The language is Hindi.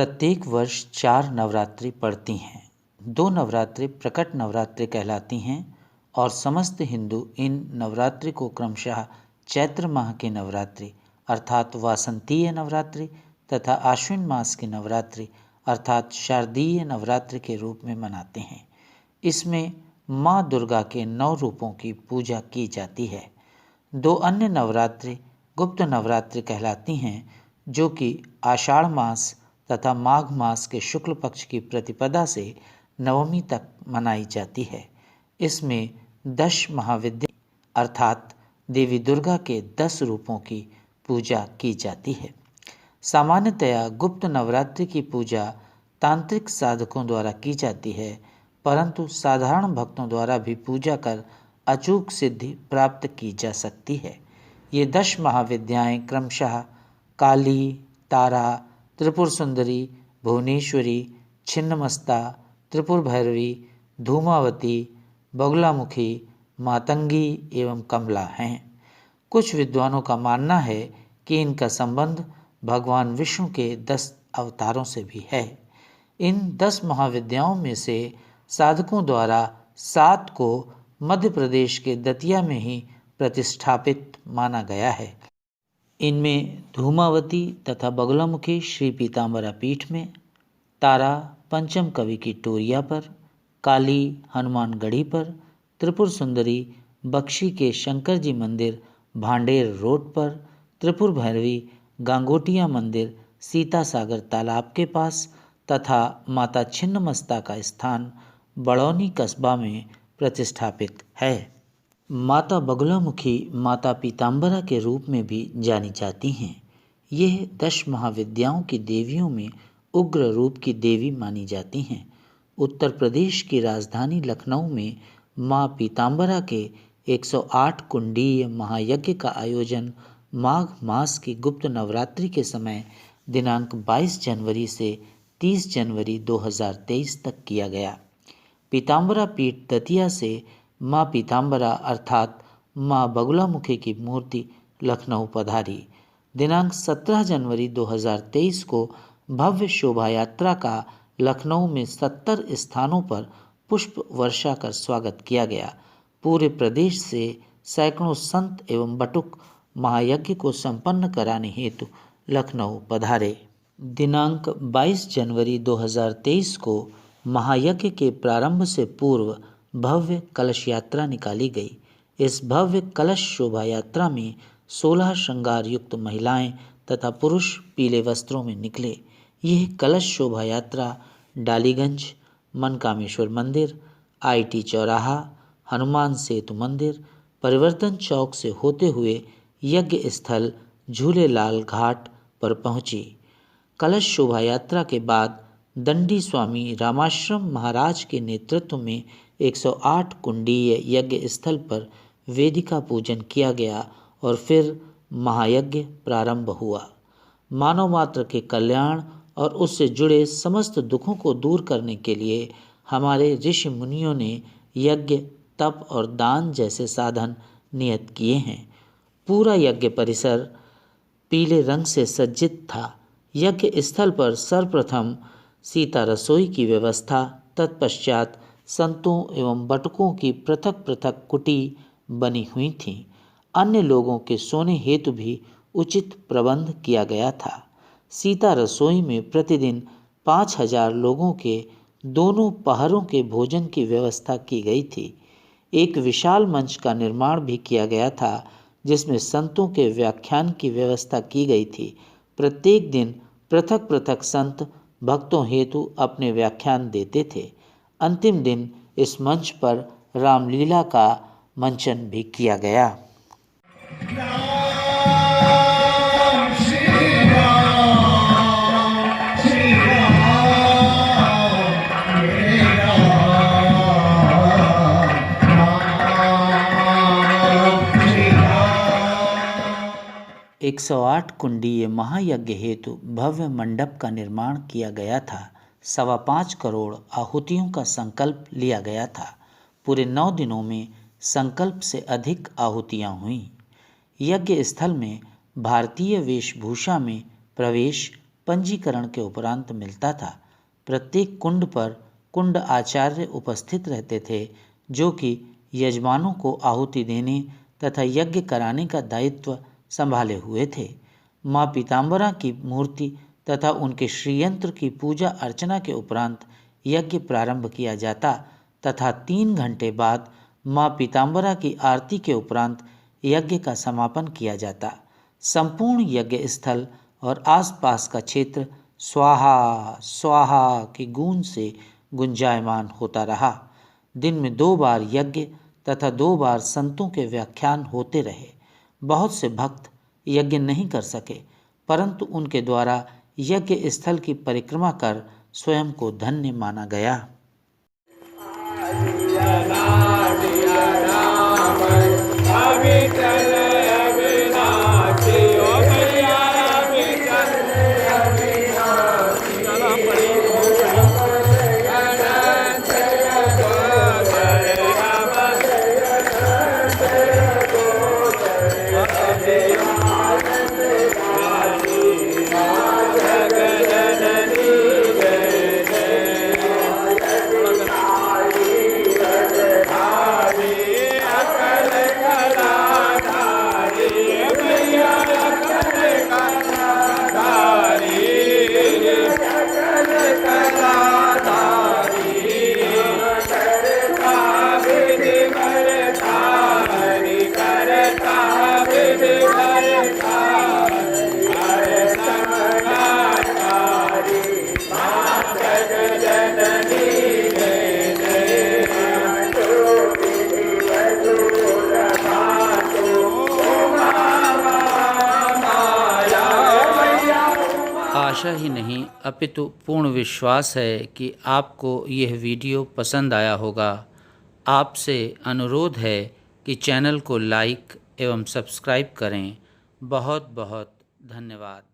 प्रत्येक वर्ष 4 नवरात्रि पड़ती हैं। 2 नवरात्रि प्रकट नवरात्रि कहलाती हैं और समस्त हिंदू इन नवरात्रि को क्रमशः चैत्र माह की नवरात्रि अर्थात वासंतीय नवरात्रि तथा आश्विन मास की नवरात्रि अर्थात शारदीय नवरात्रि के रूप में मनाते हैं। इसमें माँ दुर्गा के 9 रूपों की पूजा की जाती है। 2 अन्य नवरात्रि गुप्त नवरात्रि कहलाती हैं, जो कि आषाढ़ मास तथा माघ मास के शुक्ल पक्ष की प्रतिपदा से नवमी तक मनाई जाती है। इसमें 10 महाविद्या अर्थात देवी दुर्गा के 10 रूपों की पूजा की जाती है। सामान्यतया गुप्त नवरात्रि की पूजा तांत्रिक साधकों द्वारा की जाती है, परंतु साधारण भक्तों द्वारा भी पूजा कर अचूक सिद्धि प्राप्त की जा सकती है। ये 10 महाविद्याएं क्रमशः काली, तारा, त्रिपुर सुंदरी, भुवनेश्वरी, छिन्नमस्ता, त्रिपुर भैरवी, धूमावती, बगुलामुखी, मातंगी एवं कमला हैं। कुछ विद्वानों का मानना है कि इनका संबंध भगवान विष्णु के 10 अवतारों से भी है। इन 10 महाविद्याओं में से साधकों द्वारा 7 को मध्य प्रदेश के दतिया में ही प्रतिष्ठापित माना गया है। इनमें धूमावती तथा बगुलामुखी श्री पीताम्बरा पीठ में, तारा पंचम कवि की टोरिया पर, काली हनुमानगढ़ी पर, त्रिपुर सुंदरी बख्शी के शंकर जी मंदिर भांडेर रोड पर, त्रिपुर भैरवी गांगोटिया मंदिर सीता सागर तालाब के पास तथा माता छिन्नमस्ता का स्थान बड़ौनी कस्बा में प्रतिष्ठापित है। माता बगुलामुखी माता पीताम्बरा के रूप में भी जानी जाती हैं। यह 10 महाविद्याओं की देवियों में उग्र रूप की देवी मानी जाती हैं। उत्तर प्रदेश की राजधानी लखनऊ में माँ पीताम्बरा के 108 कुंडीय महायज्ञ का आयोजन माघ मास की गुप्त नवरात्रि के समय दिनांक 22 जनवरी से 30 जनवरी 2023 तक किया गया। पीताम्बरा पीठ दतिया से माँ पीताम्बरा अर्थात माँ बगुलामुखी की मूर्ति लखनऊ पधारी। दिनांक 17 जनवरी 2023 को भव्य शोभा यात्रा का लखनऊ में 70 स्थानों पर पुष्प वर्षा कर स्वागत किया गया। पूरे प्रदेश से सैकड़ों संत एवं बटुक महायज्ञ को संपन्न कराने हेतु लखनऊ पधारे। दिनांक 22 जनवरी 2023 को महायज्ञ के प्रारंभ से पूर्व भव्य कलश यात्रा निकाली गई। इस भव्य कलश शोभा यात्रा में 16 श्रृंगार युक्त महिलाएं तथा पुरुष पीले वस्त्रों में निकले। यह कलश शोभा यात्रा डालीगंज, मनकामेश्वर मंदिर, आईटी चौराहा, हनुमान सेतु मंदिर, परिवर्तन चौक से होते हुए यज्ञ स्थल झूलेलाल घाट पर पहुंची। कलश शोभा यात्रा के बाद दंडी स्वामी रामाश्रम महाराज के नेतृत्व में 108 कुंडीय यज्ञ स्थल पर वेदिका पूजन किया गया और फिर महायज्ञ प्रारंभ हुआ। मानव मात्र के कल्याण और उससे जुड़े समस्त दुखों को दूर करने के लिए हमारे ऋषि मुनियों ने यज्ञ, तप और दान जैसे साधन नियत किए हैं। पूरा यज्ञ परिसर पीले रंग से सज्जित था। यज्ञ स्थल पर सर्वप्रथम सीता रसोई की व्यवस्था, तत्पश्चात संतों एवं बटुकों की पृथक पृथक कुटी बनी हुई थीं। अन्य लोगों के सोने हेतु भी उचित प्रबंध किया गया था। सीता रसोई में प्रतिदिन 5000 लोगों के दोनों पहरों के भोजन की व्यवस्था की गई थी। एक विशाल मंच का निर्माण भी किया गया था, जिसमें संतों के व्याख्यान की व्यवस्था की गई थी। प्रत्येक दिन पृथक पृथक संत भक्तों हेतु अपने व्याख्यान देते थे। अंतिम दिन इस मंच पर रामलीला का मंचन भी किया गया। 108 कुंडीय महायज्ञ हेतु भव्य मंडप का निर्माण किया गया था। 5.25 करोड़ आहुतियों का संकल्प लिया गया था। पूरे 9 दिनों में संकल्प से अधिक आहुतियाँ हुईं। यज्ञ स्थल में भारतीय वेशभूषा में प्रवेश पंजीकरण के उपरांत मिलता था। प्रत्येक कुंड पर कुंड आचार्य उपस्थित रहते थे, जो कि यजमानों को आहुति देने तथा यज्ञ कराने का दायित्व संभाले हुए थे। माँ पीताम्बरा की मूर्ति तथा उनके श्रीयंत्र की पूजा अर्चना के उपरांत यज्ञ प्रारंभ किया जाता तथा 3 घंटे बाद माँ पीताम्बरा की आरती के उपरांत यज्ञ का समापन किया जाता। संपूर्ण यज्ञ स्थल और आसपास का क्षेत्र स्वाहा स्वाहा की गूंज से गुंजायमान होता रहा। दिन में 2 बार यज्ञ तथा 2 बार संतों के व्याख्यान होते रहे। बहुत से भक्त यज्ञ नहीं कर सके, परंतु उनके द्वारा यज्ञ स्थल की परिक्रमा कर स्वयं को धन्य माना गया। आशा ही नहीं अपितु पूर्ण विश्वास है कि आपको यह वीडियो पसंद आया होगा। आपसे अनुरोध है कि चैनल को लाइक एवं सब्सक्राइब करें। बहुत बहुत धन्यवाद।